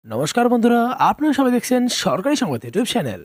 নমস্কার বন্ধুরা, আপনারা সবাই দেখছেন সরকারি সংবাদ ইউটিউব চ্যানেল।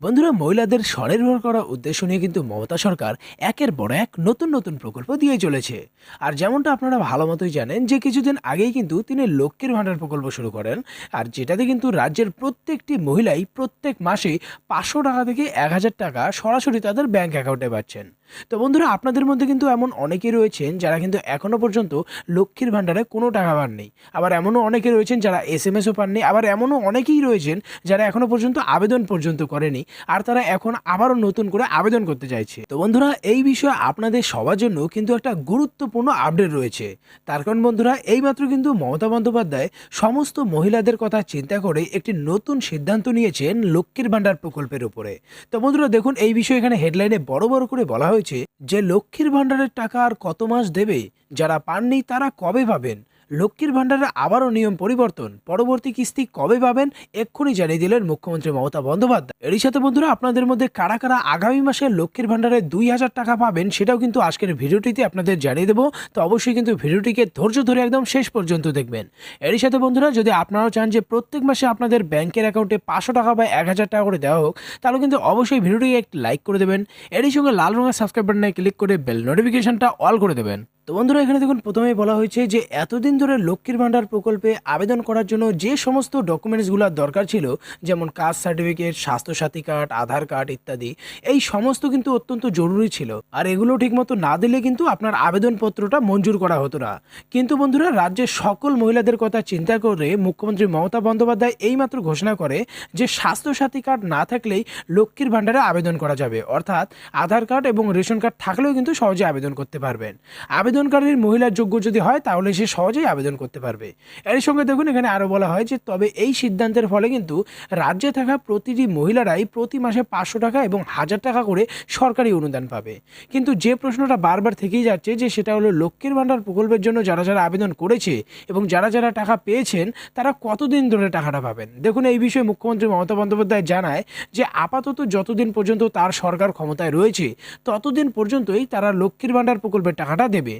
বন্ধুরা, মহিলাদের স্বনির্ভর করার উদ্দেশ্য নিয়ে কিন্তু মমতা সরকার একের পর এক নতুন নতুন প্রকল্প দিয়ে চলেছে। আর যেমনটা আপনারা ভালো মতোই জানেন যে কিছুদিন আগেই কিন্তু তিনি লক্ষ্মীর ভাণ্ডার প্রকল্প শুরু করেন। আর যেটাতে কিন্তু রাজ্যের প্রত্যেকটি মহিলাই প্রত্যেক মাসে 500 টাকা থেকে 1000 টাকা সরাসরি তাদের ব্যাংক অ্যাকাউন্টে পাচ্ছেন। তো বন্ধুরা, আপনাদের মধ্যে কিন্তু এমন অনেকেই রয়েছেন যারা কিন্তু এখনো পর্যন্ত লক্ষ্মীর ভাণ্ডারে কোনো টাকা পাননি। আবার এমনও অনেকে রয়েছেন যারা এসএমএসও পাননি। আবার এমনও অনেকেই রয়েছেন যারা এখনো পর্যন্ত আবেদন পর্যন্ত করেনি, আর তারা এখন আবারও নতুন করে আবেদন করতে চাইছে। তো বন্ধুরা, এই বিষয়ে আপনাদের সবার জন্য কিন্তু একটা গুরুত্বপূর্ণ আপডেট রয়েছে। তার কারণ বন্ধুরা, এইমাত্র কিন্তু মমতা বন্দ্যোপাধ্যায় সমস্ত মহিলাদের কথা চিন্তা করে একটি নতুন সিদ্ধান্ত নিয়েছেন লক্ষ্মীর ভাণ্ডার প্রকল্পের উপরে। তো বন্ধুরা দেখুন, এই বিষয়ে এখানে হেডলাইনে বড় বড় করে বলা হয়েছে যে লক্ষ্মীর ভাণ্ডারের টাকা আর কত মাস দেবে, যারা পাননি তারা কবে পাবেন, লক্ষ্মীর ভাণ্ডারে আবারও নিয়ম পরিবর্তন, পরবর্তী কিস্তি কবে পাবেন, এক্ষুনি জানিয়ে দিলেন মুখ্যমন্ত্রী মমতা বন্দ্যোপাধ্যায়। এরই সাথে বন্ধুরা, আপনাদের মধ্যে কারা কারা আগামী মাসে লক্ষ্মীর ভাণ্ডারে 2000 টাকা পাবেন সেটাও কিন্তু আজকের ভিডিওটিতে আপনাদের জানিয়ে দেবো। তো অবশ্যই কিন্তু ভিডিওটিকে ধৈর্য ধরে একদম শেষ পর্যন্ত দেখবেন। এরই সাথে বন্ধুরা, যদি আপনারাও চান যে প্রত্যেক মাসে আপনাদের ব্যাংকের অ্যাকাউন্টে 500 টাকা বা 1000 টাকা করে দেওয়া হোক, তাহলে কিন্তু অবশ্যই ভিডিওটিকে একটি লাইক করে দেবেন। এরই সঙ্গে লাল রঙের সাবস্ক্রাইব বাটনে ক্লিক করে বেল নোটিফিকেশনটা অল করে দেবেন। তো বন্ধুরা, এখানে দেখুন প্রথমেই বলা হয়েছে যে এতদিন ধরে লক্ষ্মীর ভাণ্ডার প্রকল্পে আবেদন করার জন্য যে সমস্ত ডকুমেন্টসগুলো দরকার ছিল, যেমন কাস্ট সার্টিফিকেট, স্বাস্থ্যসাথী কার্ড, আধার কার্ড ইত্যাদি, এই সমস্ত কিন্তু অত্যন্ত জরুরি ছিল। আর এগুলো ঠিকমতো না দিলে কিন্তু আপনার আবেদনপত্রটা মঞ্জুর করা হতো না। কিন্তু বন্ধুরা, রাজ্যের সকল মহিলাদের কথা চিন্তা করে মুখ্যমন্ত্রী মমতা বন্দ্যোপাধ্যায় এইমাত্র ঘোষণা করে যে স্বাস্থ্যসাথী কার্ড না থাকলেই লক্ষ্মীর ভাণ্ডারে আবেদন করা যাবে। অর্থাৎ আধার কার্ড এবং রেশন কার্ড থাকলেও কিন্তু সহজে আবেদন করতে পারবেন। আবেদনকারীর মহিলার যোগ্য যদি হয় তাহলে সে সহজেই আবেদন করতে পারবে। এর সঙ্গে দেখুন, এখানে আরও বলা হয় যে তবে এই সিদ্ধান্তের ফলে কিন্তু রাজ্যে থাকা প্রতিটি মহিলারাই প্রতি মাসে 500 টাকা এবং 1000 টাকা করে সরকারি অনুদান পাবে। কিন্তু যে প্রশ্নটা বারবার থেকেই যাচ্ছে যে সেটা হলো লক্ষ্মীর ভাণ্ডার প্রকল্পের জন্য যারা যারা আবেদন করেছে এবং যারা যারা টাকা পেয়েছেন তারা কতদিন ধরে টাকাটা পাবেন। দেখুন, এই বিষয়ে মুখ্যমন্ত্রী মমতা বন্দ্যোপাধ্যায় জানায় যে আপাতত যতদিন পর্যন্ত তার সরকার ক্ষমতায় রয়েছে ততদিন পর্যন্তই তারা লক্ষ্মীর ভাণ্ডার প্রকল্পের টাকাটা দেবে।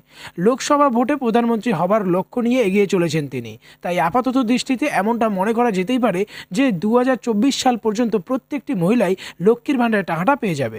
লোকসভা ভোটে প্রধানমন্ত্রী হবার লক্ষ্য নিয়ে এগিয়ে চলেছেন তিনি, তাই আপাতত দৃষ্টিতে এমনটা মনে করা যেতেই পারে যে 2024 সাল পর্যন্ত প্রত্যেকটি মহিলাই লক্ষ্মীর ভাণ্ডারের টাকাটা পেয়ে যাবে।